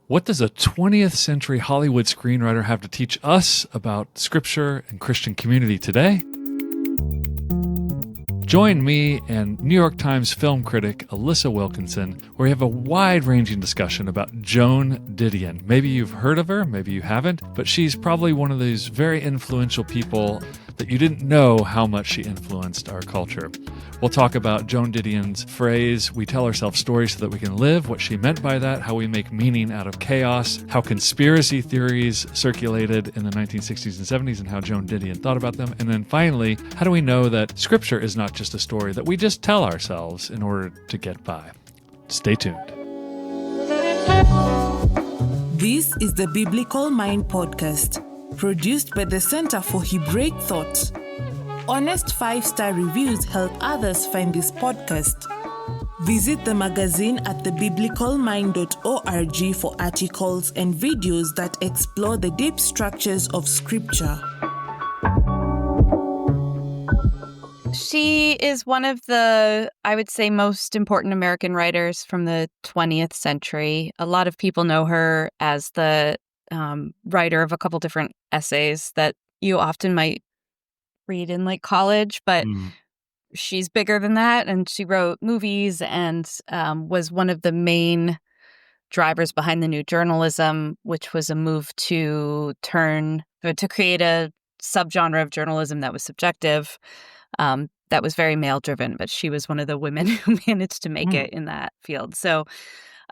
What does a 20th century Hollywood screenwriter have to teach us about scripture and Christian community today? Join me and New York Times film critic Alissa Wilkinson, where we have a wide-ranging discussion about Joan Didion. Maybe you've heard of her, maybe you haven't, but she's probably one of these very influential people that you didn't know how much she influenced our culture. We'll talk about Joan Didion's phrase, "We tell ourselves stories so that we can live," what she meant by that, how we make meaning out of chaos, how conspiracy theories circulated in the 1960s and 70s, and how Joan Didion thought about them. And then finally, how do we know that Scripture is not just a story that we just tell ourselves in order to get by? Stay tuned. This is the Biblical Mind Podcast, produced by the Center for Hebraic Thought. Honest 5-star reviews help others find this podcast. Visit the magazine at thebiblicalmind.org for articles and videos that explore the deep structures of Scripture. She is one of the, I would say, most important American writers from the 20th century. A lot of people know her as the writer of a couple different essays that you often might read in like college, but she's bigger than that. And she wrote movies and was one of the main drivers behind the New Journalism, which was a move to create a subgenre of journalism that was subjective, that was very male driven, but she was one of the women who managed to make it in that field. So,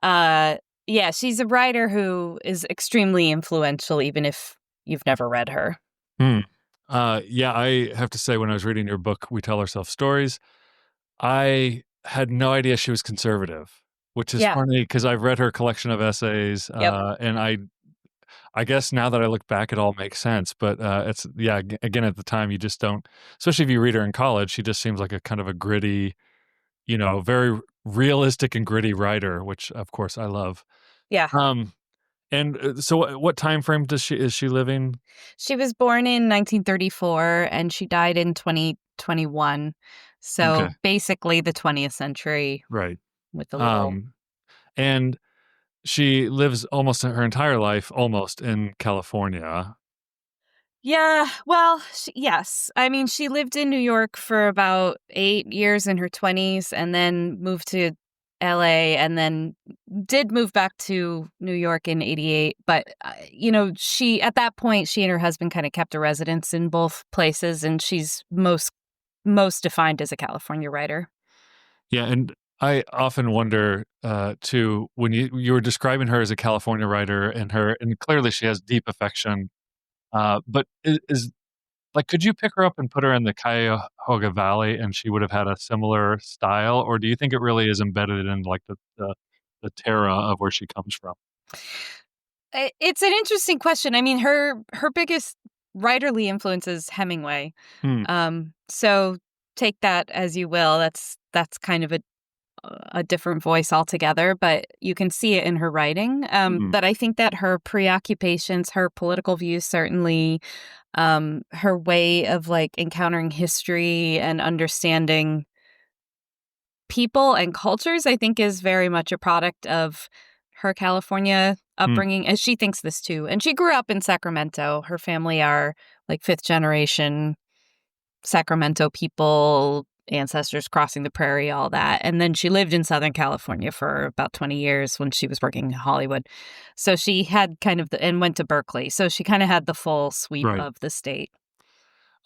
yeah, she's a writer who is extremely influential, even if you've never read her. Yeah, I have to say, when I was reading your book, We Tell Ourselves Stories, I had no idea she was conservative, which is funny because I've read her collection of essays, and I guess now that I look back, it all makes sense. But again, at the time, you just don't, especially if you read her in college, she just seems like a kind of a gritty, very realistic and gritty writer, which of course I love. Yeah. And so what time frame is she living? She was born in 1934 and she died in 2021. So basically the 20th century. Right. With the little... And she lives almost her entire life in California. Yeah, well, yes. I mean, she lived in New York for about 8 years in her 20s and then moved to LA and then did move back to New York in 88. But, she, at that point, she and her husband kind of kept a residence in both places, and she's most defined as a California writer. Yeah, and I often wonder, too, when you were describing her as a California writer and clearly she has deep affection, but could you pick her up and put her in the Cuyahoga Valley and she would have had a similar style? Or do you think it really is embedded in the terra of where she comes from? It's an interesting question. I mean, her biggest writerly influence is Hemingway. So take that as you will. That's kind of a different voice altogether, but you can see it in her writing. But I think that her preoccupations, her political views, certainly, her way of encountering history and understanding people and cultures, I think is very much a product of her California upbringing. And she thinks this too. And she grew up in Sacramento. Her family are 5th generation Sacramento people, ancestors crossing the prairie, all that. And then she lived in Southern California for about 20 years when she was working in Hollywood. So she had and went to Berkeley. So she kind of had the full sweep of the state.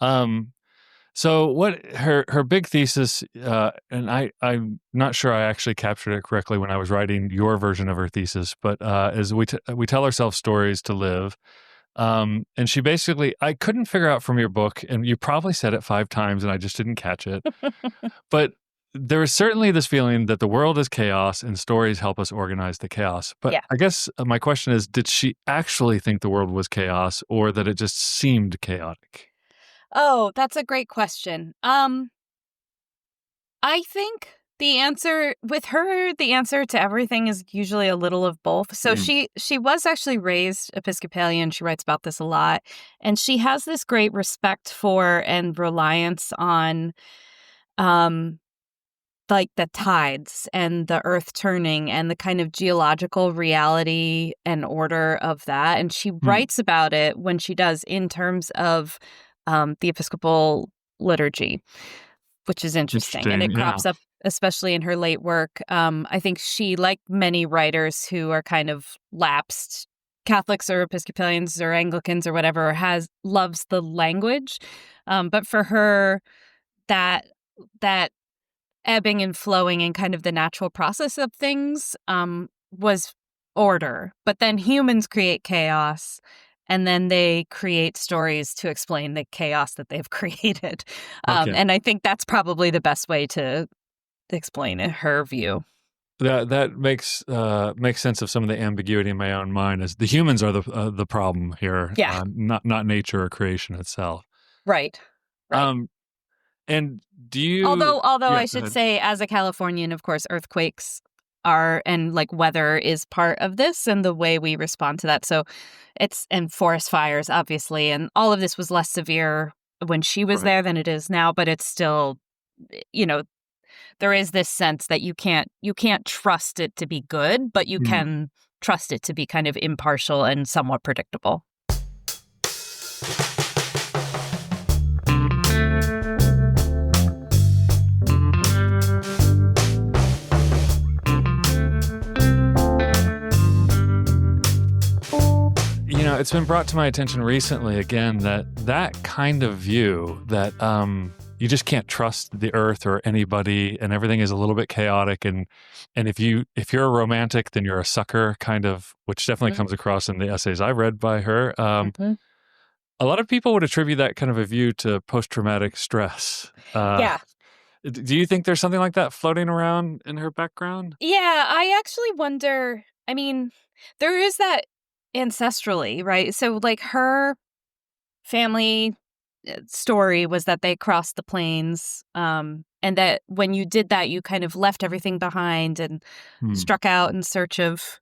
So what her big thesis, and I'm not sure I actually captured it correctly when I was writing your version of her thesis, but is we tell ourselves stories to live. And she basically, I couldn't figure out from your book, and you probably said it 5 times and I just didn't catch it, but there is certainly this feeling that the world is chaos and stories help us organize the chaos. But I guess my question is, did she actually think the world was chaos or that it just seemed chaotic? Oh, that's a great question. I think the answer to everything is usually a little of both. So she was actually raised Episcopalian. She writes about this a lot. And she has this great respect for and reliance on like the tides and the earth turning and the kind of geological reality and order of that. And she writes about it when she does in terms of the Episcopal liturgy, which is interesting. And it crops up especially in her late work. I think she, like many writers who are kind of lapsed Catholics or Episcopalians or Anglicans or whatever, loves the language. But for her, that ebbing and flowing and kind of the natural process of things was order. But then humans create chaos, and then they create stories to explain the chaos that they've created. And I think that's probably the best way to explain it, her view. That makes sense of some of the ambiguity in my own mind. As the humans are the problem here, not nature or creation itself. Right. And do you? Although I should say, as a Californian, of course, earthquakes are and like weather is part of this and the way we respond to that. So and forest fires, obviously, and all of this was less severe when she was there than it is now. But it's still, there is this sense that you can't trust it to be good, but you can trust it to be kind of impartial and somewhat predictable. It's been brought to my attention recently again that kind of view that you just can't trust the earth or anybody, and everything is a little bit chaotic, and if you're a romantic, then you're a sucker, kind of, which definitely comes across in the essays I read by her. A lot of people would attribute that kind of a view to post-traumatic stress. Do you think there's something like that floating around in her background? Yeah, I actually wonder. I mean, there is that ancestrally, right? So like her family story was that they crossed the plains, and that when you did that, you kind of left everything behind and struck out in search of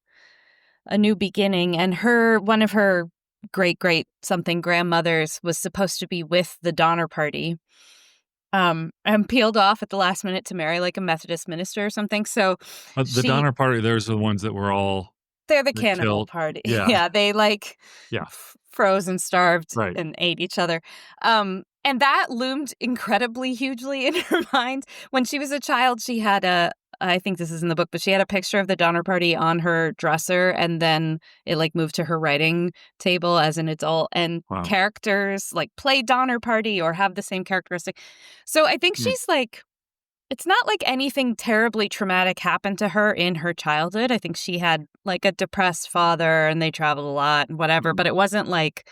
a new beginning. And one of her great something grandmothers was supposed to be with the Donner Party, and peeled off at the last minute to marry like a Methodist minister or something. So the Donner Party, there's the ones that were all. They're the cannibal party. Yeah. They froze and starved and ate each other. And that loomed incredibly hugely in her mind. When she was a child, she had I think this is in the book, but she had a picture of the Donner Party on her dresser, and then it like moved to her writing table as an adult. And characters like play Donner Party or have the same characteristic. So I think she's like, it's not like anything terribly traumatic happened to her in her childhood. I think she had like a depressed father and they traveled a lot and whatever, but it wasn't like,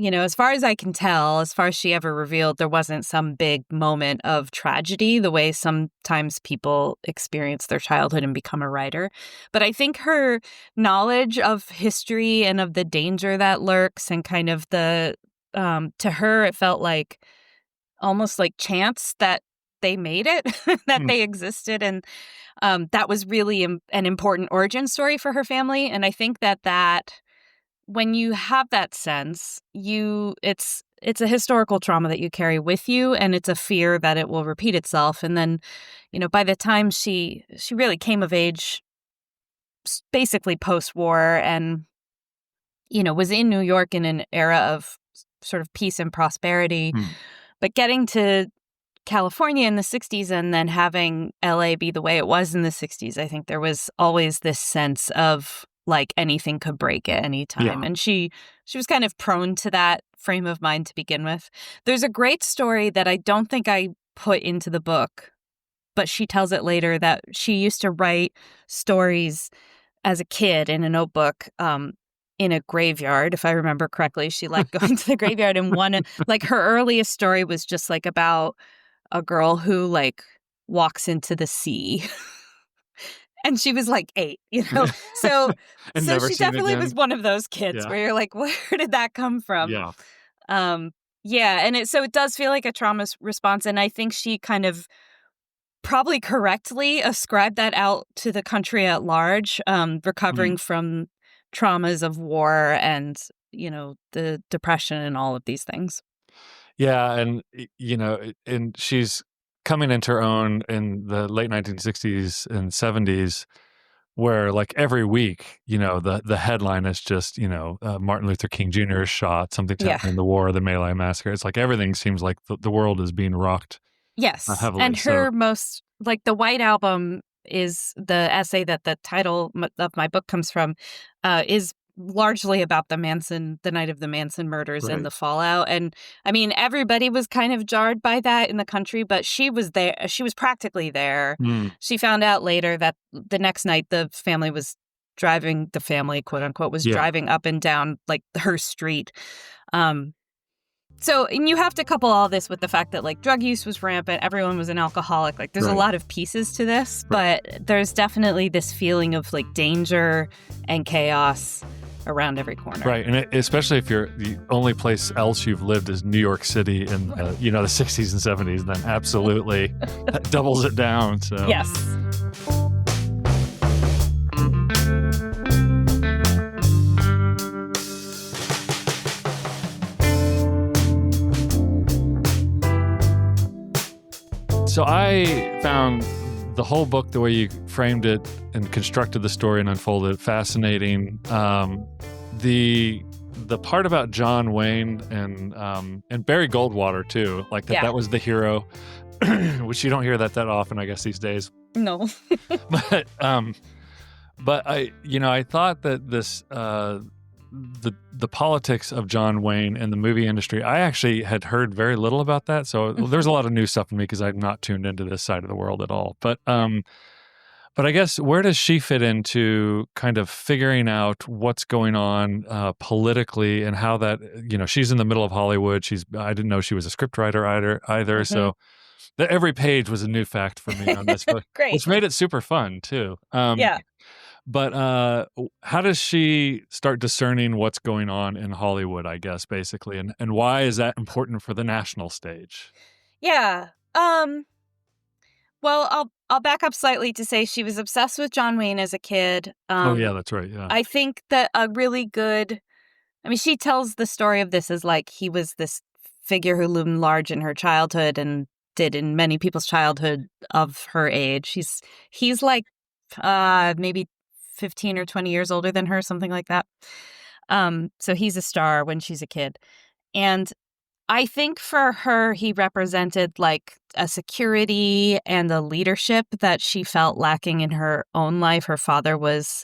as far as I can tell, as far as she ever revealed, there wasn't some big moment of tragedy the way sometimes people experience their childhood and become a writer. But I think her knowledge of history and of the danger that lurks and kind of to her, it felt like almost like chance that they made it, that they existed. And that was really an important origin story for her family. And I think that when you have that sense, it's a historical trauma that you carry with you, and it's a fear that it will repeat itself. And then, by the time she really came of age, basically post-war, and, was in New York in an era of sort of peace and prosperity, but getting to California in the 60s and then having LA be the way it was in the 60s, I think there was always this sense of like anything could break at any time. Yeah. And she was kind of prone to that frame of mind to begin with. There's a great story that I don't think I put into the book, but she tells it later, that she used to write stories as a kid in a notebook in a graveyard, if I remember correctly. She liked going to the graveyard, and one, like her earliest story was just like about a girl who like walks into the sea. And she was like 8, So she definitely was one of those kids where you're like, where did that come from? Yeah. And it does feel like a trauma response. And I think she kind of probably correctly ascribed that out to the country at large, recovering from traumas of war and, the depression and all of these things. Yeah. And, and she's coming into her own in the late 1960s and 70s, where like every week, the headline is just, Martin Luther King Jr. is shot, something's happening in the war, the My Lai massacre. It's like everything seems like the world is being rocked. Yes. Heavily. And her most, like the White Album is the essay that the title of my book comes from, is largely about the night of the Manson murders and the fallout. And I mean, everybody was kind of jarred by that in the country, but she was there. She was practically there. She found out later that the next night the family, quote unquote, was driving up and down like her street. So, and you have to couple all this with the fact that like drug use was rampant, everyone was an alcoholic. Like there's a lot of pieces to this, but there's definitely this feeling of like danger and chaos around every corner. Right. And especially if the only place else you've lived is New York City in the 60s and 70s, then absolutely that doubles it down. So yes. So I found the whole book, the way you framed it and constructed the story and unfolded it, fascinating. The part about John Wayne and Barry Goldwater too, like that was the hero, which you don't hear that often, I guess, these days. No. But I thought that this the politics of John Wayne and the movie industry, I actually had heard very little about that. So there's a lot of new stuff for me because I'm not tuned into this side of the world at all. But I guess where does she fit into kind of figuring out what's going on politically and how that, she's in the middle of Hollywood. I didn't know she was a scriptwriter either. Mm-hmm. So every page was a new fact for me on this book. Great. Which made it super fun too. Yeah. But how does she start discerning what's going on in Hollywood, I guess, basically? And why is that important for the national stage? Yeah. Well, I'll back up slightly to say she was obsessed with John Wayne as a kid. Oh, yeah, that's right. Yeah. I think that she tells the story of this as like he was this figure who loomed large in her childhood and did in many people's childhood of her age. He's like maybe 15 or 20 years older than her, something like that. So he's a star when she's a kid. And I think for her, he represented like a security and a leadership that she felt lacking in her own life. Her father was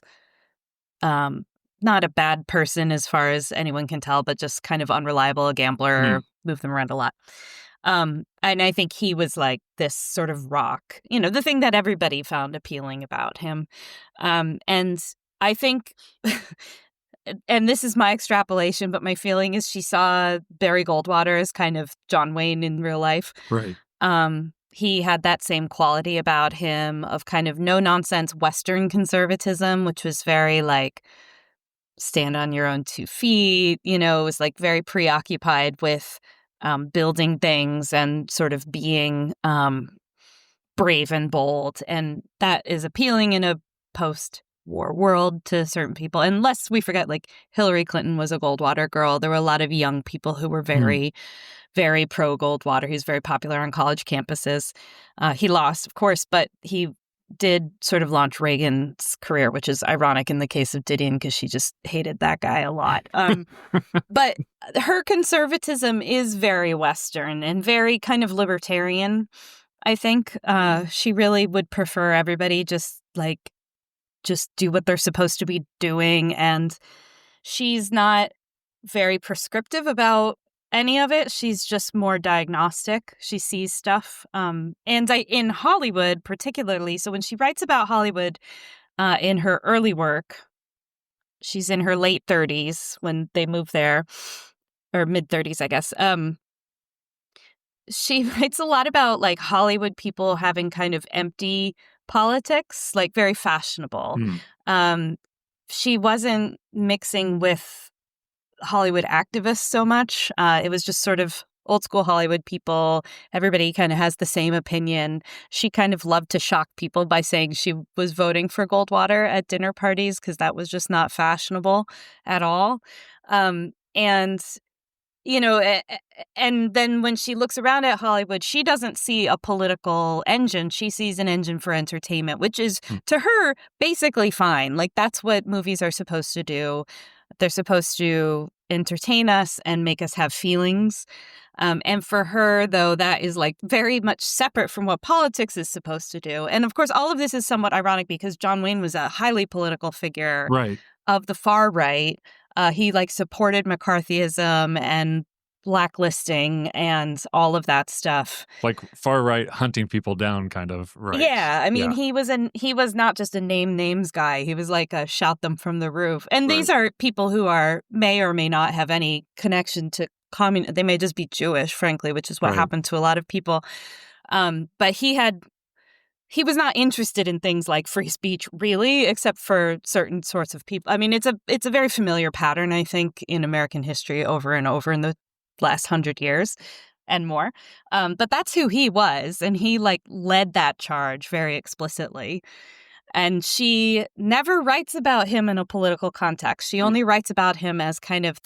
not a bad person as far as anyone can tell, but just kind of unreliable, a gambler, moved them around a lot. And I think he was like this sort of rock, the thing that everybody found appealing about him. And I think, and this is my extrapolation, but my feeling is she saw Barry Goldwater as kind of John Wayne in real life. Right. He had that same quality about him of kind of no-nonsense Western conservatism, which was very like stand on your own 2 feet, was like very preoccupied with building things and sort of being brave and bold. And that is appealing in a post-war world to certain people. Unless we forget, like, Hillary Clinton was a Goldwater girl. There were a lot of young people who were very, very pro-Goldwater. He's very popular on college campuses. He lost, of course, but he did sort of launch Reagan's career, which is ironic in the case of Didion because she just hated that guy a lot. But her conservatism is very Western and very kind of libertarian, I think. She really would prefer everybody just do what they're supposed to be doing. And she's not very prescriptive about any of it. She's just more diagnostic. She sees stuff. In Hollywood particularly, so when she writes about Hollywood in her early work, she's in her late 30s when they moved there, or mid 30s, I guess. She writes a lot about like Hollywood people having kind of empty politics, like very fashionable. She wasn't mixing with Hollywood activists so much. It was just sort of old school Hollywood people. Everybody kind of has the same opinion. She kind of loved to shock people by saying she was voting for Goldwater at dinner parties because that was just not fashionable at all. And and then when she looks around at Hollywood, she doesn't see a political engine. She sees an engine for entertainment, which is to her basically fine. Like, that's what movies are supposed to do. They're supposed to entertain us and make us have feelings. And for her, though, that is like very much separate from what politics is supposed to do. And of course, all of this is somewhat ironic because John Wayne was a highly political figure of the far right. He supported McCarthyism and blacklisting and all of that stuff. Like far right hunting people down kind of right. Yeah, I mean, he was not just a name names guy. He was like a shout them from the roof. And these are people who may or may not have any connection to they may just be Jewish, frankly, which is what happened to a lot of people. But he was not interested in things like free speech, really, except for certain sorts of people. I mean, it's a very familiar pattern, I think, in American history over and over in the last 100 years and more. But that's who he was, and he led that charge very explicitly. And she never writes about him in a political context. She only writes about him as kind of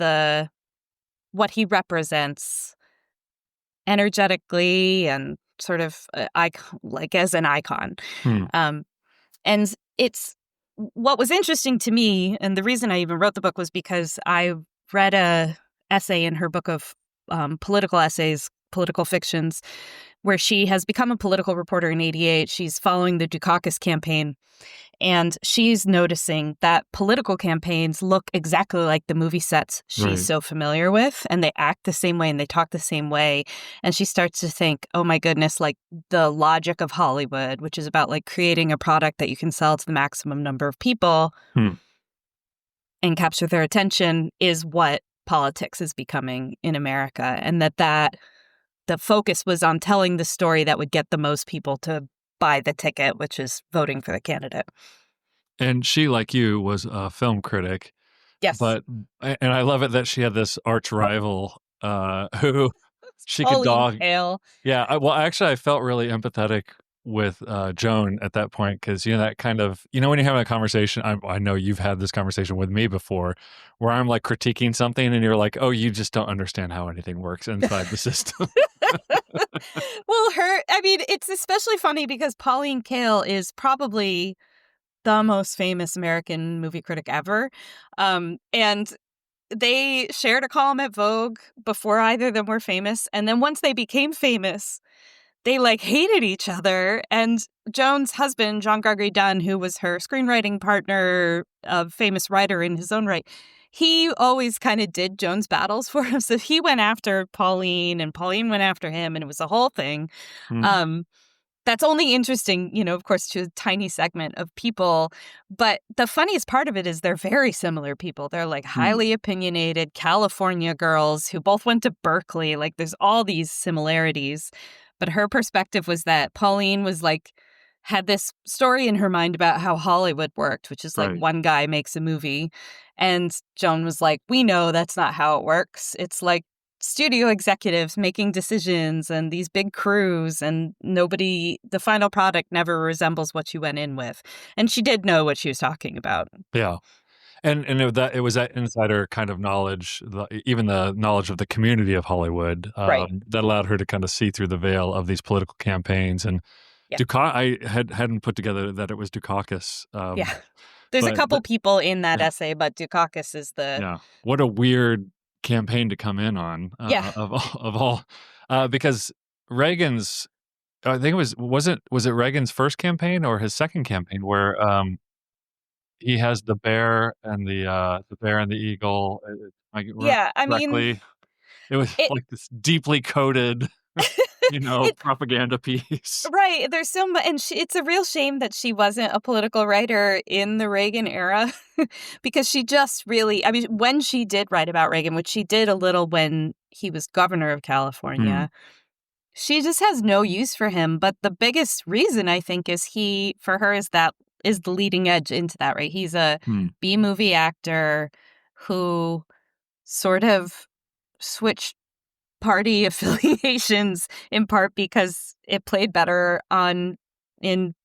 what he represents energetically and sort of as an icon. And it's what was interesting to me, and the reason I even wrote the book was because I read a essay in her book of political essays, political fictions, where she has become a political reporter in '88. She's following the Dukakis campaign, and she's noticing that political campaigns look exactly like the movie sets she's so familiar with, and they act the same way and they talk the same way. And she starts to think, oh my goodness, the logic of Hollywood, which is about creating a product that you can sell to the maximum number of people and capture their attention, is what politics is becoming in America. And that the focus was on telling the story that would get the most people to buy the ticket, which is voting for the candidate. And she, like you, was a film critic. Yes. And I love it that she had this arch rival who she could dog. Kale. Yeah. Well, actually, I felt really empathetic with Joan at that point because, that kind of, when you're having a conversation, I know you've had this conversation with me before where I'm critiquing something and you're like, oh, you just don't understand how anything works inside the system. Well, it's especially funny because Pauline Kael is probably the most famous American movie critic ever. And they shared a column at Vogue before either of them were famous. And then once they became famous, they hated each other. And Joan's husband, John Gregory Dunn, who was her screenwriting partner, a famous writer in his own right, he always kind of did Joan's battles for him. So he went after Pauline and Pauline went after him, and it was a whole thing. That's only interesting, of course, to a tiny segment of people. But the funniest part of it is they're very similar people. They're highly opinionated California girls who both went to Berkeley. There's all these similarities. But her perspective was that Pauline was had this story in her mind about how Hollywood worked, which is one guy makes a movie. And Joan was like, we know that's not how it works. It's studio executives making decisions and these big crews, and the final product never resembles what you went in with. And she did know what she was talking about. Yeah. And it was that insider kind of knowledge, even the knowledge of the community of Hollywood, that allowed her to kind of see through the veil of these political campaigns. And I hadn't put together that it was Dukakis. There's a couple people in that essay, but Dukakis is what a weird campaign to come in on of all because Reagan's, I think was it Reagan's first campaign or his second campaign where he has the bear and the eagle. I mean, it was this deeply coded, propaganda piece. Right. There's so much, and it's a real shame that she wasn't a political writer in the Reagan era, because she just really, when she did write about Reagan, which she did a little when he was governor of California, she just has no use for him. But the biggest reason, I think, is is the leading edge into that, right? He's a B-movie actor who sort of switched party affiliations in part because it played better in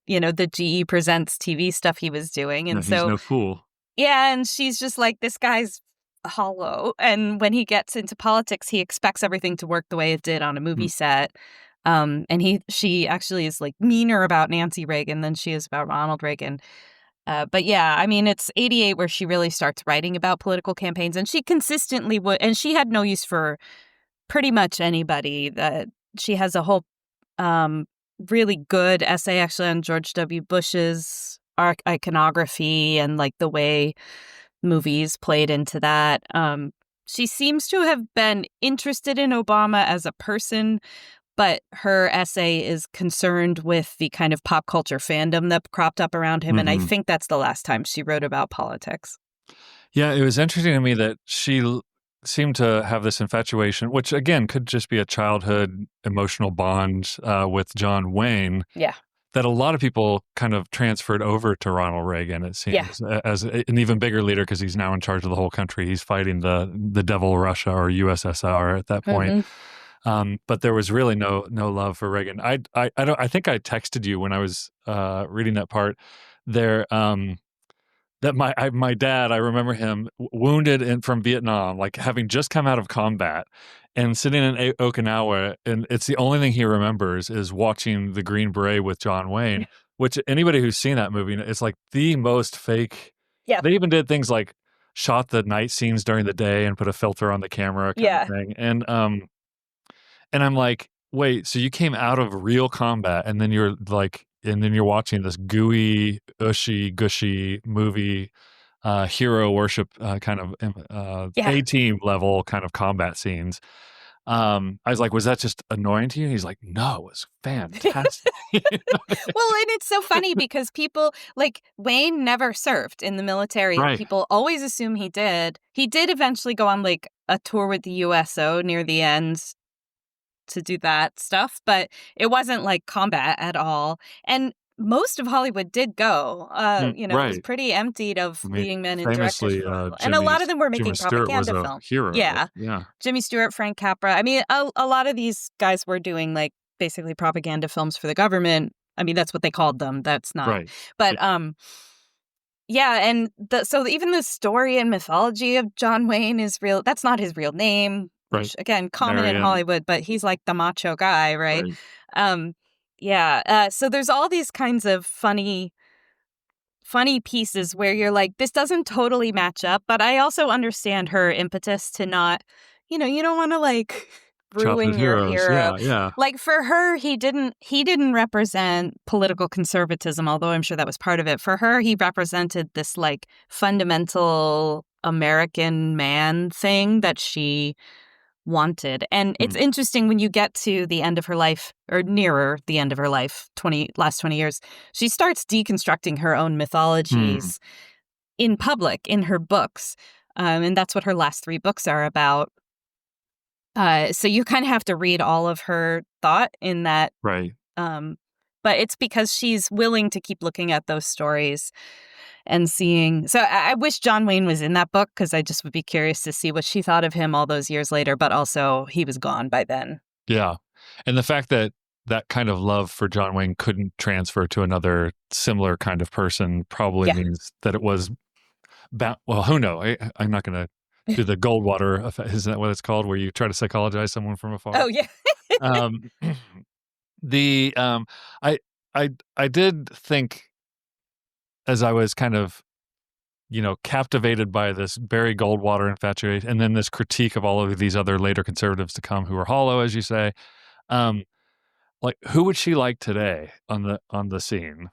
the GE Presents TV stuff he was doing. And he's no fool. Yeah, and she's just like, this guy's hollow. And when he gets into politics, he expects everything to work the way it did on a movie set. And she actually is like meaner about Nancy Reagan than she is about Ronald Reagan. But yeah, I mean, it's 88 where she really starts writing about political campaigns, and she consistently would, and she had no use for pretty much anybody. That she has a whole really good essay actually on George W. Bush's iconography and like the way movies played into that. She seems to have been interested in Obama as a person, but her essay is concerned with the kind of pop culture fandom that cropped up around him. And I think that's the last time she wrote about politics. Yeah, it was interesting to me that she seemed to have this infatuation, which again could just be a childhood emotional bond with John Wayne. Yeah. That a lot of people kind of transferred over to Ronald Reagan, it seems, as an even bigger leader because he's now in charge of the whole country. He's fighting the devil Russia or USSR at that point. But there was really no love for Reagan. I think I texted you when I was reading that part there. That my dad, I remember him wounded from Vietnam, like having just come out of combat and sitting in Okinawa, and it's the only thing he remembers is watching the Green Beret with John Wayne, which anybody who's seen that movie, it's like the most fake. Yeah. They even did things like shot the night scenes during the day and put a filter on the camera kind of thing. And I'm like, wait, so you came out of real combat and then you're watching this gooey, gushy movie, hero worship kind of A-team level kind of combat scenes. I was like, was that just annoying to you? He's like, no, it was fantastic. Well, and it's so funny because people, like, Wayne never served in the military. Right. People always assume he did. He did eventually go on, like, a tour with the USO near the end to do that stuff, but it wasn't like combat at all. And most of Hollywood did go. It was pretty emptied of leading men in directors. And a lot of them were making propaganda films. Hero. Yeah. Jimmy Stewart, Frank Capra. I mean, a lot of these guys were doing like basically propaganda films for the government. I mean, that's what they called them. That's not. Right. But and so even the story and mythology of John Wayne is real. That's not his real name. Which, again, common in Hollywood, but he's like the macho guy, right? So there's all these kinds of funny pieces where you're like, this doesn't totally match up, but I also understand her impetus to not, you don't want to like ruin your hero. Yeah. Like for her, he didn't represent political conservatism, although I'm sure that was part of it. For her, he represented this like fundamental American man thing that she wanted. And it's interesting when you get to the end of her life, or nearer the end of her life, last 20 years, she starts deconstructing her own mythologies in public, in her books. And that's what her last 3 books are about. So you kind of have to read all of her thought in that. Right. But it's because she's willing to keep looking at those stories and seeing. So I wish John Wayne was in that book because I just would be curious to see what she thought of him all those years later. But also he was gone by then. Yeah. And the fact that kind of love for John Wayne couldn't transfer to another similar kind of person probably means that it was well, who knows? I'm not going to do the Goldwater effect. Isn't that what it's called? Where you try to psychologize someone from afar? Oh, yeah. I did think, as I was kind of, captivated by this Barry Goldwater infatuation, and then this critique of all of these other later conservatives to come who are hollow, as you say, like who would she like today on the scene?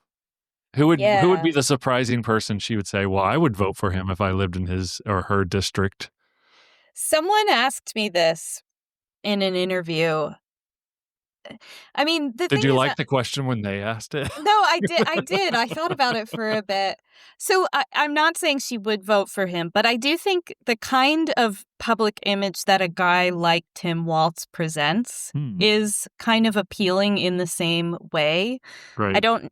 Who would be the surprising person she would say, well, I would vote for him if I lived in his or her district? Someone asked me this in an interview. I mean, did you like the question when they asked it? No, I did. I thought about it for a bit. So I'm not saying she would vote for him, but I do think the kind of public image that a guy like Tim Walz presents is kind of appealing in the same way. Right. I don't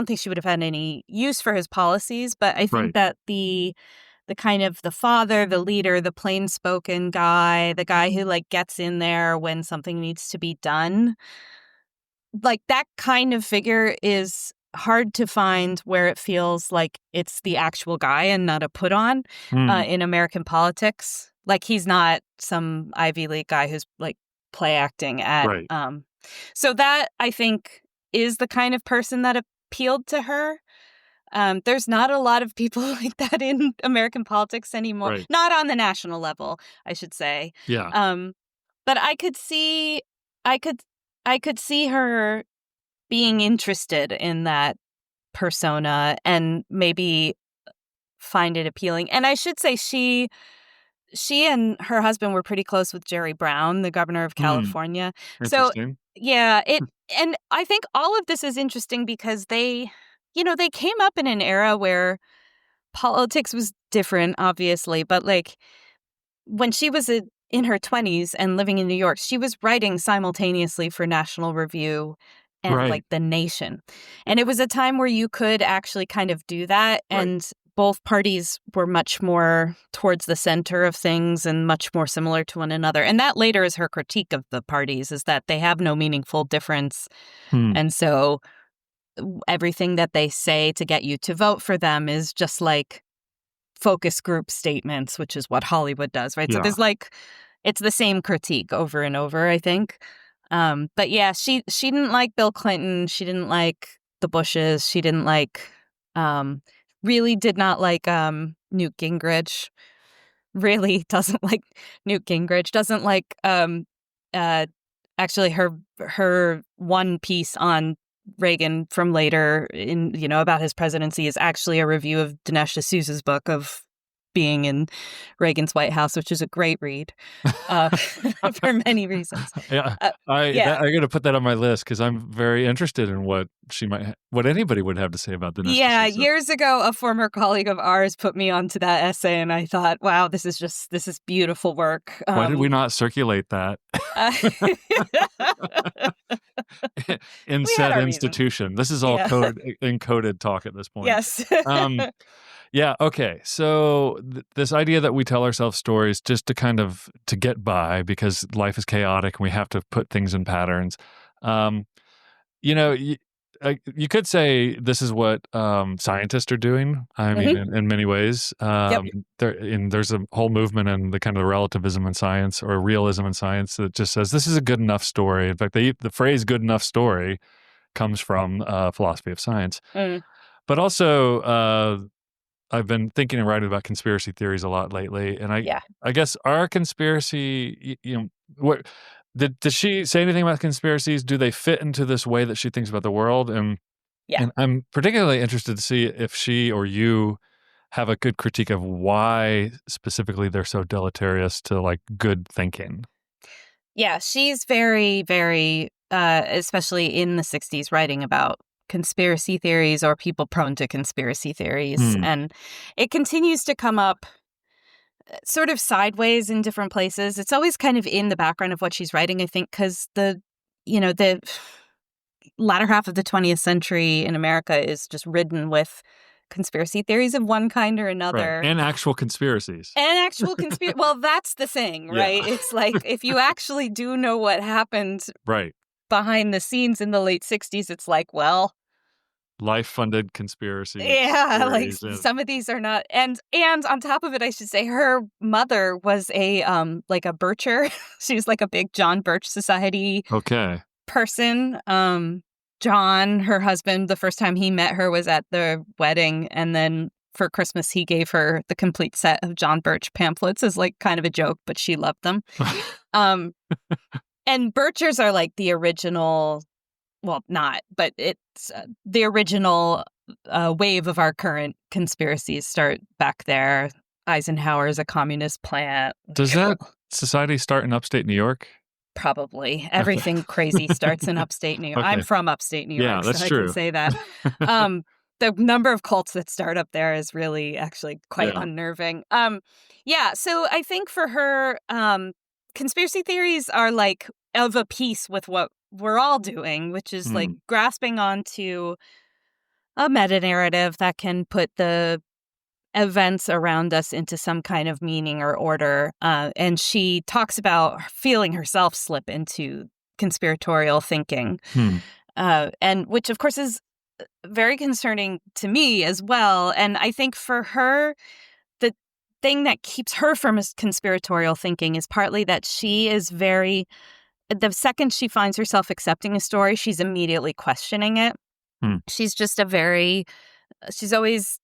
think she would have had any use for his policies, but I think that the kind of the father, the leader, the plain-spoken guy, the guy who like gets in there when something needs to be done, like that kind of figure is hard to find where it feels like it's the actual guy and not a put on in American politics. Like he's not some Ivy League guy who's like play acting at. Right. So that I think is the kind of person that appealed to her. There's not a lot of people like that in American politics anymore. Right. Not on the national level, I should say. Yeah. But I could see her being interested in that persona and maybe find it appealing. And I should say she and her husband were pretty close with Jerry Brown, the governor of California. So yeah, and I think all of this is interesting because they came up in an era where politics was different, obviously, but like when she was in her 20s and living in New York, she was writing simultaneously for National Review and like The Nation. And it was a time where you could actually kind of do that. And both parties were much more towards the center of things and much more similar to one another. And that later is her critique of the parties, is that they have no meaningful difference. And so everything that they say to get you to vote for them is just like focus group statements, which is what Hollywood does, right? So there's like, it's the same critique over and over, I think. But yeah, she didn't like Bill Clinton. She didn't like the Bushes. She didn't like, really did not like Newt Gingrich. Really doesn't like Newt Gingrich. Doesn't like actually her one piece on Reagan from later in about his presidency is actually a review of Dinesh D'Souza's book of being in Reagan's White House, which is a great read for many reasons. I got to put that on my list because I'm very interested in what anybody would have to say about Dinesh D'Souza. Years ago, a former colleague of ours put me onto that essay, and I thought, wow, this is beautiful work. Why did we not circulate that in said institution? This is all encoded talk at this point. Yes. Yeah. Okay. So this idea that we tell ourselves stories just to get by because life is chaotic and we have to put things in patterns. You could say this is what scientists are doing. I mean, in many ways, there's a whole movement in the kind of relativism in science or realism in science that just says this is a good enough story. In fact, the phrase "good enough story" comes from philosophy of science, but also. I've been thinking and writing about conspiracy theories a lot lately, and I guess our conspiracy, what did she say anything about conspiracies? Do they fit into this way that she thinks about the world? And I'm particularly interested to see if she or you have a good critique of why specifically they're so deleterious to like good thinking. Yeah, she's very, very, especially in the 60s, writing about conspiracy theories or people prone to conspiracy theories. And it continues to come up sort of sideways in different places. It's always kind of in the background of what she's writing, I think, because the latter half of the 20th century in America is just ridden with conspiracy theories of one kind or another. Right. And actual conspiracies. Well, that's the thing, right? Yeah. It's like, if you actually do know what happened behind the scenes in the late 60s, it's like, well, life-funded conspiracy. Yeah, like some of these are not. And on top of it, I should say her mother was a Bircher. She was like a big John Birch Society person. John, her husband, the first time he met her was at the wedding, and then for Christmas he gave her the complete set of John Birch pamphlets as like kind of a joke, but she loved them. And Birchers are like the original. Well, not, but it's the original wave of our current conspiracies start back there. Eisenhower's a communist plant. Does that society start in upstate New York? Probably. Everything crazy starts in upstate New York. I'm from upstate New York, yeah, that's so true. I can say that. The number of cults that start up there is really actually quite unnerving. So I think for her, conspiracy theories are like of a piece with what we're all doing, which is like grasping onto a meta-narrative that can put the events around us into some kind of meaning or order. And she talks about feeling herself slip into conspiratorial thinking, and which of course is very concerning to me as well. And I think for her, the thing that keeps her from conspiratorial thinking is partly that she is the second she finds herself accepting a story, she's immediately questioning it. She's just she's always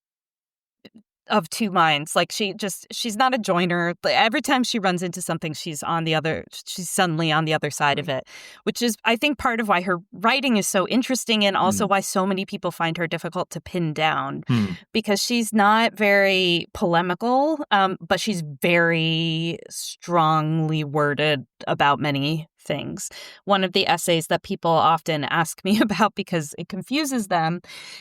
of two minds. Like she's not a joiner. Every time she runs into something, she's suddenly on the other side of it, which is, I think, part of why her writing is so interesting, and also why so many people find her difficult to pin down, because she's not very polemical, but she's very strongly worded about many things. One of the essays that people often ask me about because it confuses them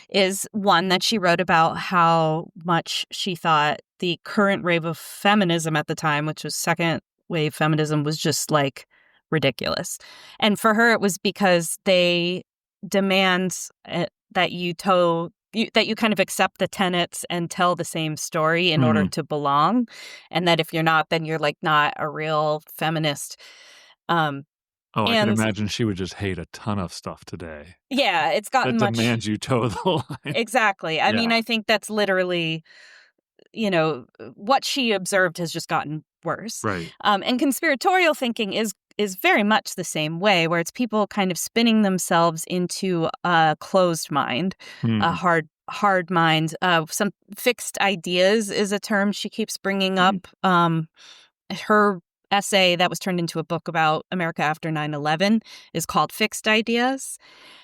is one that she wrote about how much she thought the current wave of feminism at the time, which was second wave feminism, was just like ridiculous. And for her, it was because they demand that you kind of accept the tenets and tell the same story in order to belong. And that if you're not, then you're like not a real feminist. I can imagine she would just hate a ton of stuff today. Yeah, it's gotten that demands you toe the line. Exactly. I mean, I think that's literally, what she observed has just gotten worse. Right. And conspiratorial thinking is very much the same way, where it's people kind of spinning themselves into a closed mind, a hard mind. Some fixed ideas is a term she keeps bringing up. Her essay that was turned into a book about America after 9/11 is called Fixed Ideas.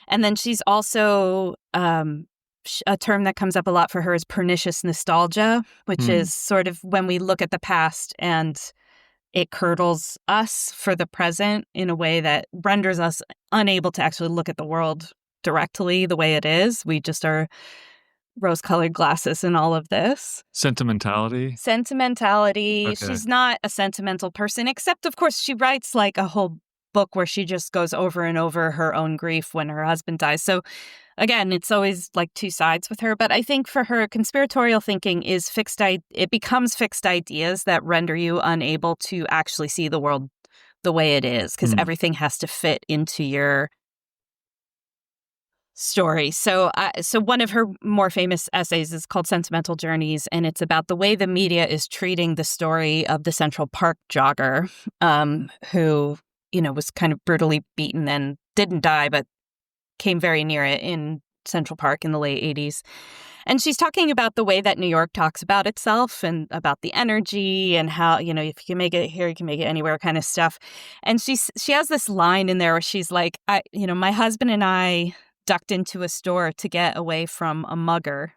And then she's also, a term that comes up a lot for her is pernicious nostalgia, which is sort of when we look at the past and it curdles us for the present in a way that renders us unable to actually look at the world directly the way it is. We just are rose-colored glasses in all of this. Sentimentality. Okay. She's not a sentimental person, except, of course, she writes like a whole book where she just goes over and over her own grief when her husband dies. So, again, it's always like two sides with her. But I think for her, conspiratorial thinking is it becomes fixed ideas that render you unable to actually see the world the way it is, because everything has to fit into your story. So one of her more famous essays is called Sentimental Journeys, and it's about the way the media is treating the story of the Central Park jogger, who, was kind of brutally beaten and didn't die, but came very near it in Central Park in the late 80s. And she's talking about the way that New York talks about itself and about the energy and how, if you can make it here, you can make it anywhere kind of stuff. And she has this line in there where she's like, my husband and I ducked into a store to get away from a mugger.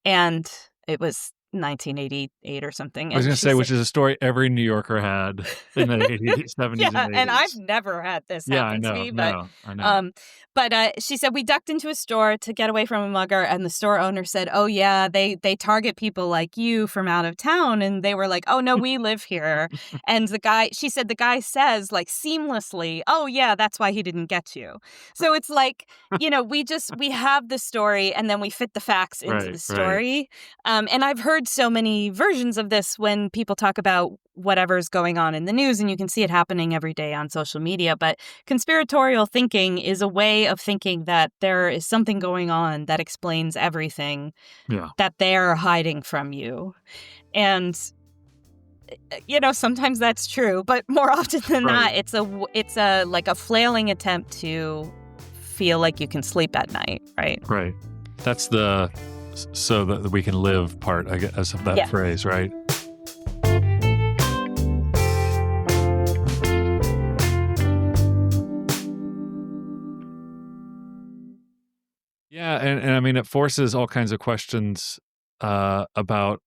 And it was 1988 or something. I was going to say, which is a story every New Yorker had in the 80s, 70s, yeah, and 80s. And I've never had this happen to me. But, I know. But she said, we ducked into a store to get away from a mugger, and the store owner said, oh, yeah, they target people like you from out of town. And they were like, oh, no, we live here. And she said the guy says, like, seamlessly, oh, yeah, that's why he didn't get you. So it's like, we have the story and then we fit the facts into the story. Right. And I've heard so many versions of this when people talk about whatever's going on in the news, and you can see it happening every day on social media. But conspiratorial thinking is a way of thinking that there is something going on that explains everything that they're hiding from you. And sometimes that's true, but more often than not, it's a like a flailing attempt to feel like you can sleep at night, right? Right. That's the so that we can live part, I guess, of that phrase, right? Yeah, and I mean, it forces all kinds of questions about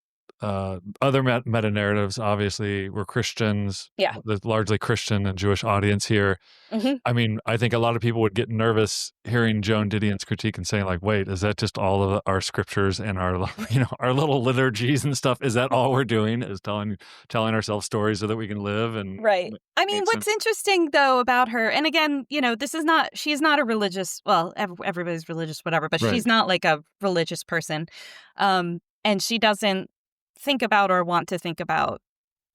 other meta-narratives. Obviously, we're Christians. Yeah. There's largely Christian and Jewish audience here. Mm-hmm. I mean, I think a lot of people would get nervous hearing Joan Didion's critique and saying, like, wait, is that just all of our scriptures and our, our little liturgies and stuff? Is that all we're doing, is telling ourselves stories so that we can live? And right. I mean, what's interesting, though, about her, and again, she's not a religious, well, everybody's religious, whatever, but she's not like a religious person. And she doesn't think about or want to think about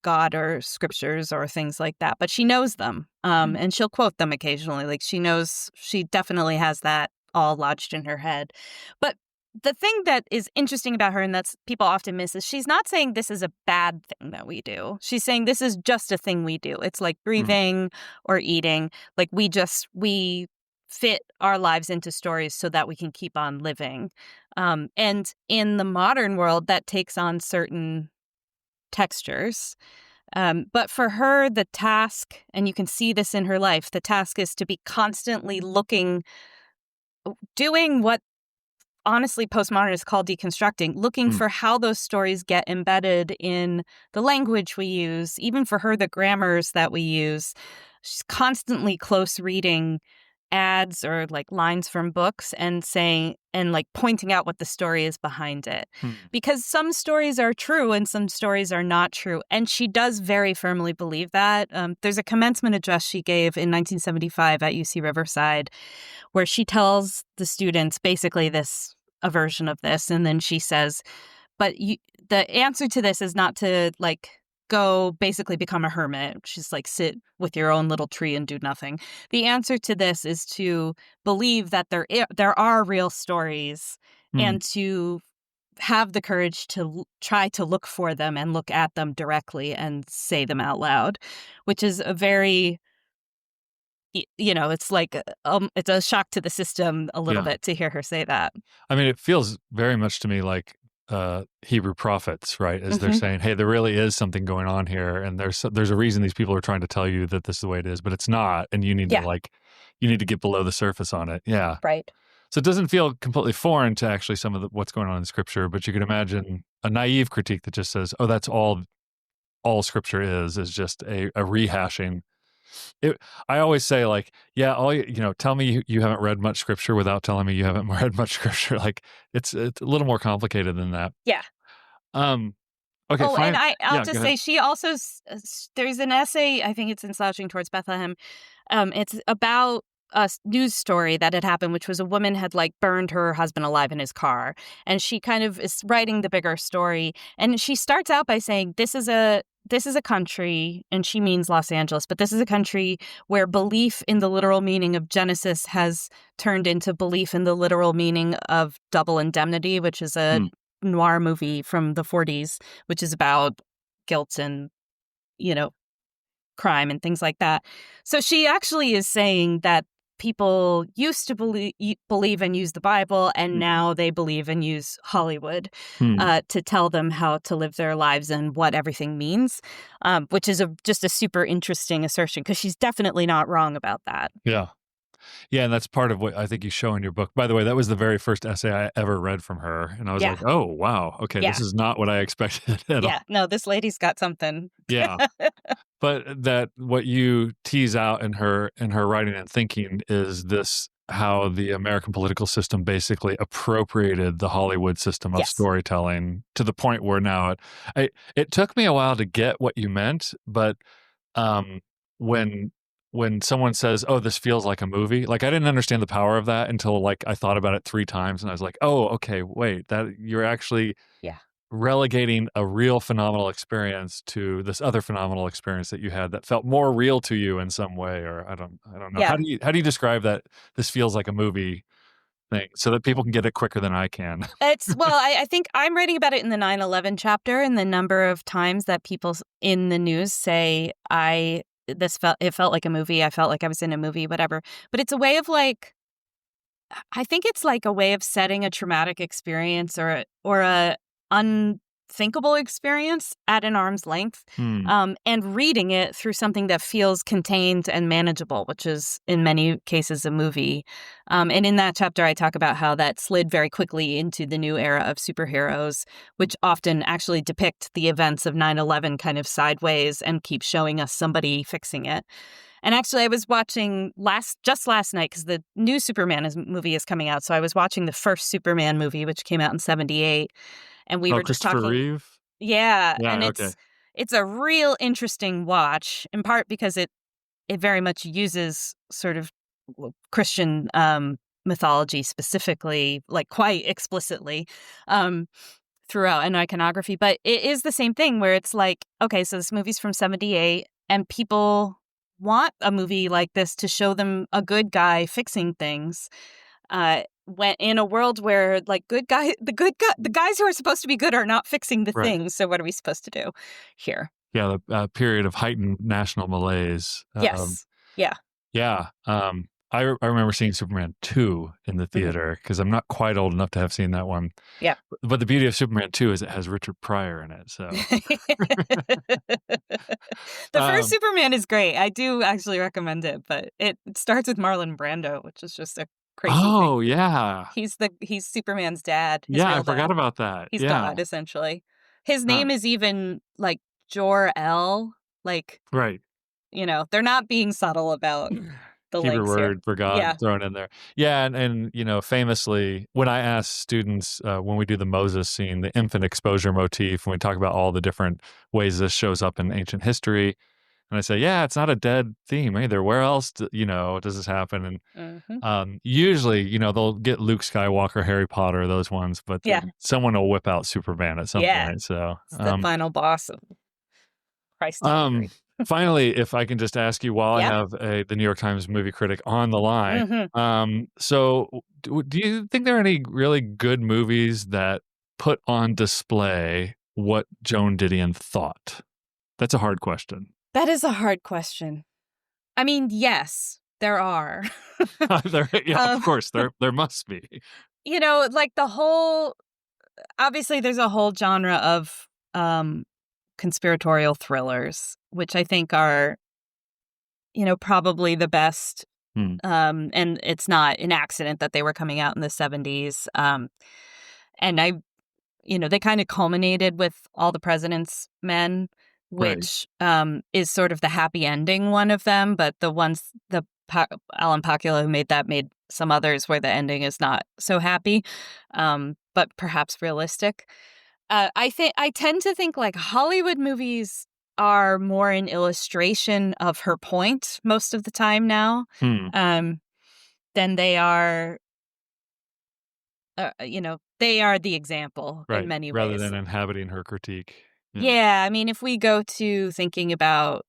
God or scriptures or things like that, but she knows them, and she'll quote them occasionally. Like she definitely has that all lodged in her head. But the thing that is interesting about her, and that's people often miss, is she's not saying this is a bad thing that we do. She's saying this is just a thing we do. It's like breathing or eating. Like we fit our lives into stories so that we can keep on living. And in the modern world, that takes on certain textures. But for her, the task, and you can see this in her life, the task is to be constantly doing what honestly postmodernists call deconstructing, looking for how those stories get embedded in the language we use, even for her, the grammars that we use. She's constantly close reading ads or like lines from books and saying and like pointing out what the story is behind it. Because some stories are true and some stories are not true. And she does very firmly believe that. There's a commencement address she gave in 1975 at UC Riverside where she tells the students basically a version of this. And then she says, but the answer to this is not to like go basically become a hermit. She's like, sit with your own little tree and do nothing. The answer to this is to believe that there are real stories and to have the courage to try to look for them and look at them directly and say them out loud, which is a very, it's like it's a shock to the system a little bit to hear her say that. I mean, it feels very much to me like Hebrew prophets, right? As they're saying, hey, there really is something going on here, and there's a reason these people are trying to tell you that this is the way it is, but it's not, and you need to get below the surface on it. Yeah. Right. So it doesn't feel completely foreign to actually some of what's going on in Scripture, but you can imagine a naive critique that just says, oh, that's all Scripture is just a rehashing. I always say, like, yeah, tell me you haven't read much Scripture without telling me you haven't read much Scripture. Like, it's a little more complicated than that. Yeah. Okay. Oh, fine. and I'll just say she also there's an essay, I think it's in Slouching Towards Bethlehem. It's about a news story that had happened, which was a woman had like burned her husband alive in his car, and she kind of is writing the bigger story, and she starts out by saying this is a country, and she means Los Angeles, but this is a country where belief in the literal meaning of Genesis has turned into belief in the literal meaning of Double Indemnity, which is a noir movie from the 40s, which is about guilt and, crime and things like that. So she actually is saying that people used to believe and use the Bible, and now they believe and use Hollywood to tell them how to live their lives and what everything means, which is just a super interesting assertion, because she's definitely not wrong about that. Yeah. Yeah, and that's part of what I think you show in your book. By the way, that was the very first essay I ever read from her, and I was like, oh, wow, okay, this is not what I expected at all. Yeah, no, this lady's got something. Yeah. But that what you tease out in her writing and thinking is this, how the American political system basically appropriated the Hollywood system of storytelling to the point where now it took me a while to get what you meant, but when someone says, oh, this feels like a movie, like I didn't understand the power of that until like I thought about it 3 times, and I was like, oh, okay, wait, that you're actually relegating a real phenomenal experience to this other phenomenal experience that you had that felt more real to you in some way, or I don't know. Yeah. How do you describe that this feels like a movie thing so that people can get it quicker than I can? I think I'm writing about it in the 9/11 chapter, and the number of times that people in the news say it felt like a movie. I felt like I was in a movie, whatever. But it's a way of like, I think it's like a way of setting a traumatic experience or a unthinkable experience at an arm's length, and reading it through something that feels contained and manageable, which is in many cases a movie. And in that chapter, I talk about how that slid very quickly into the new era of superheroes, which often actually depict the events of 9/11 kind of sideways and keep showing us somebody fixing it. And actually, I was watching just last night, because the new Superman movie is coming out. So I was watching the first Superman movie, which came out in 1978. And we were just talking. Reeve? Yeah, and it's a real interesting watch, in part because it very much uses sort of Christian mythology specifically, like quite explicitly, throughout, and iconography. But it is the same thing where it's like, okay, so this movie's from 1978, and people want a movie like this to show them a good guy fixing things. When in a world where like the guys who are supposed to be good are not fixing the things. So what are we supposed to do here? Yeah, the period of heightened national malaise. Yes. Yeah. Yeah. I remember seeing Superman 2 in the theater because I'm not quite old enough to have seen that one. Yeah. But the beauty of Superman 2 is it has Richard Pryor in it. So the first Superman is great. I do actually recommend it, but it starts with Marlon Brando, which is just a crazy thing. Yeah. He's Superman's dad. Yeah, I forgot about that. He's God, essentially. His name is even like Jor-El. Like, right. They're not being subtle about the Hebrew links word here. for God thrown in there. Yeah, and famously, when I ask students when we do the Moses scene, the infant exposure motif, when we talk about all the different ways this shows up in ancient history, and I say, yeah, it's not a dead theme either. Where else, does this happen? And usually, they'll get Luke Skywalker, Harry Potter, those ones, but someone will whip out Superman at some point. So it's the final boss of Christ history. Finally, if I can just ask you while I have the New York Times movie critic on the line. So do you think there are any really good movies that put on display what Joan Didion thought? That's a hard question. That is a hard question. I mean, yes, there are. Of course, there must be. Like obviously there's a whole genre of conspiratorial thrillers, which I think are, probably the best. And it's not an accident that they were coming out in the 70s. And they kind of culminated with All the President's Men, which is sort of the happy ending one of them. But the ones, Alan Pakula who made some others where the ending is not so happy, but perhaps realistic. I tend to think like Hollywood movies are more an illustration of her point most of the time now, than they are. They are the example in many ways, rather than inhabiting her critique. Yeah, I mean, if we go to thinking about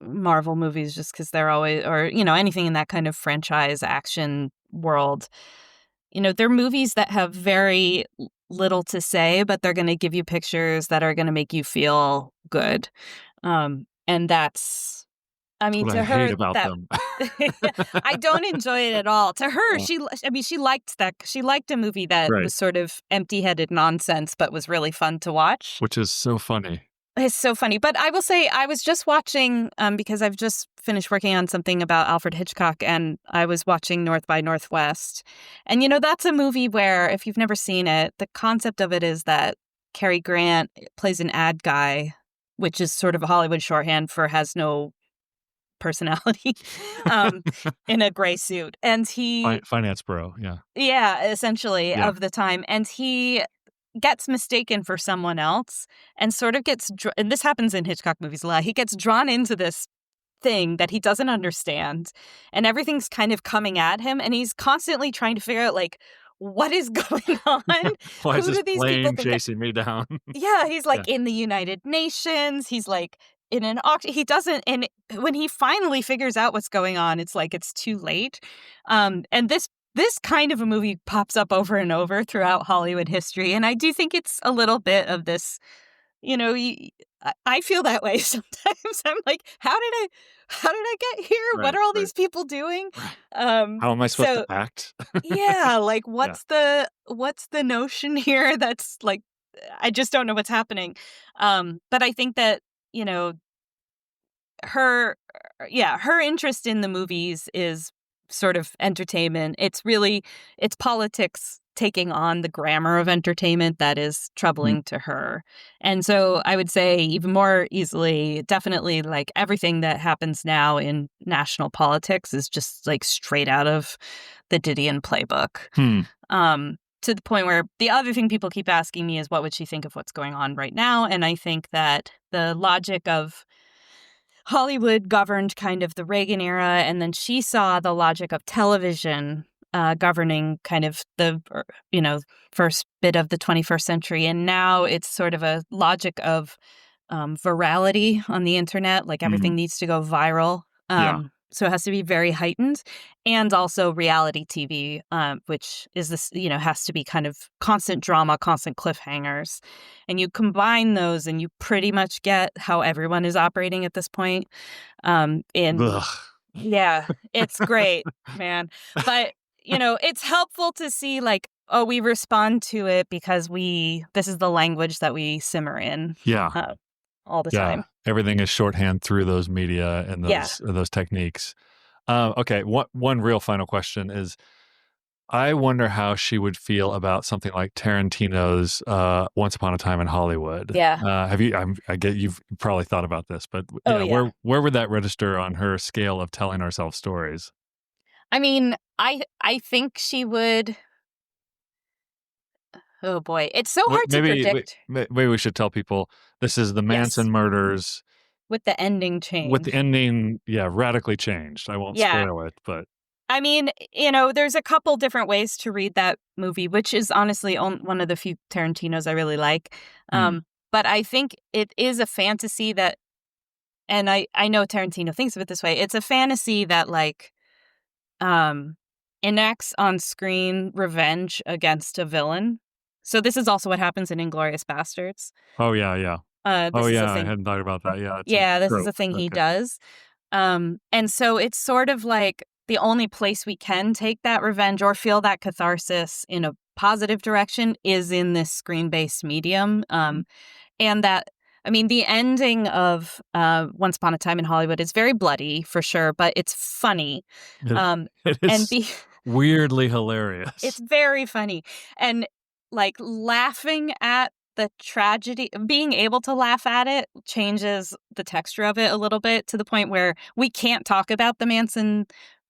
Marvel movies, just because they're always, or anything in that kind of franchise action world, they're movies that have very little to say, but they're going to give you pictures that are going to make you feel good. And that's, I mean, to her, hate about them. I don't enjoy it at all. To her, she liked that. She liked a movie that was sort of empty-headed nonsense, but was really fun to watch. Which is so funny. It's so funny. But I will say, I was just watching, because I've just finished working on something about Alfred Hitchcock, and I was watching North by Northwest. And, that's a movie where, if you've never seen it, the concept of it is that Cary Grant plays an ad guy, which is sort of a Hollywood shorthand for has no personality, in a gray suit. And he... Finance bro, yeah. Yeah, essentially, of the time. And he gets mistaken for someone else and sort of gets, and this happens in Hitchcock movies a lot, he gets drawn into this thing that he doesn't understand, and everything's kind of coming at him, and he's constantly trying to figure out, like, what is going on? Why is this plane chasing me down? Yeah, he's like in the United Nations, he's like in an auction, he doesn't, and when he finally figures out what's going on, it's like it's too late. And this kind of a movie pops up over and over throughout Hollywood history. And I do think it's a little bit of this, I feel that way sometimes. I'm like, how did I get here? What are all these people doing? How am I supposed to act? Yeah. Like what's the notion here? That's like, I just don't know what's happening. But I think that, her interest in the movies is sort of entertainment. It's politics taking on the grammar of entertainment that is troubling to her. And so I would say even more easily, definitely like everything that happens now in national politics is just like straight out of the Didion playbook. To the point where the other thing people keep asking me is what would she think of what's going on right now? And I think that the logic of Hollywood governed kind of the Reagan era, and then she saw the logic of television governing kind of the, first bit of the 21st century. And now it's sort of a logic of virality on the internet, like everything needs to go viral. So it has to be very heightened, and also reality TV, which is this, has to be kind of constant drama, constant cliffhangers. And you combine those and you pretty much get how everyone is operating at this point. Yeah, it's great, man. But, it's helpful to see like, oh, we respond to it because this is the language that we simmer in. Yeah. All the time. Everything is shorthand through those media and those techniques. Okay, one real final question is, I wonder how she would feel about something like Tarantino's Once Upon a Time in Hollywood. Yeah. Have you? I get you've probably thought about this, but where would that register on her scale of telling ourselves stories? I mean, I think she would. Oh boy, it's so hard to predict. Maybe we should tell people this is the Manson murders with the ending changed. With the ending, radically changed. I won't spoil it, but I mean, there's a couple different ways to read that movie, which is honestly one of the few Tarantinos I really like. But I think it is a fantasy that, and I know Tarantino thinks of it this way. It's a fantasy that like enacts on screen revenge against a villain. So this is also what happens in Inglourious Bastards. Oh, yeah. I hadn't thought about that. Yeah, this is a thing he does. And so it's sort of like the only place we can take that revenge or feel that catharsis in a positive direction is in this screen-based medium. And that, I mean, the ending of Once Upon a Time in Hollywood is very bloody, for sure, but it's funny. It is weirdly hilarious. It's very funny. And like laughing at the tragedy, being able to laugh at it changes the texture of it a little bit to the point where we can't talk about the Manson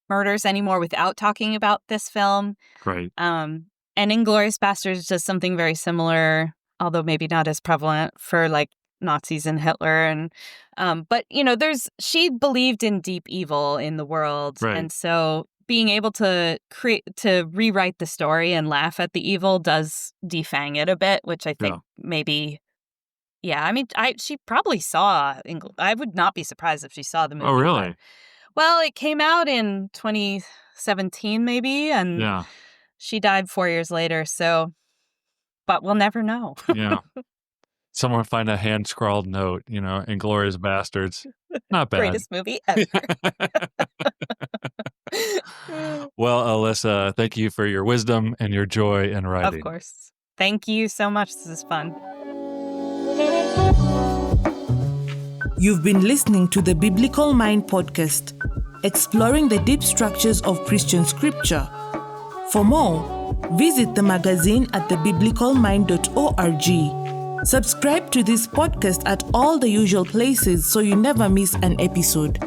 murders anymore without talking about this film. Right. And Inglourious Bastards does something very similar, although maybe not as prevalent for like Nazis and Hitler. And but she believed in deep evil in the world, right. And so being able to rewrite the story and laugh at the evil does defang it a bit, which I think maybe. Yeah, I mean, she probably saw. I would not be surprised if she saw the movie. Oh, really? Well, it came out in 2017, maybe, and she died 4 years later. So, but we'll never know. Yeah. Someone find a hand-scrawled note, Inglourious Bastards. Not bad. Greatest movie ever. Well, Alissa, thank you for your wisdom and your joy in writing. Of course. Thank you so much. This is fun. You've been listening to the Biblical Mind podcast, exploring the deep structures of Christian scripture. For more, visit the magazine at thebiblicalmind.org. Subscribe to this podcast at all the usual places so you never miss an episode.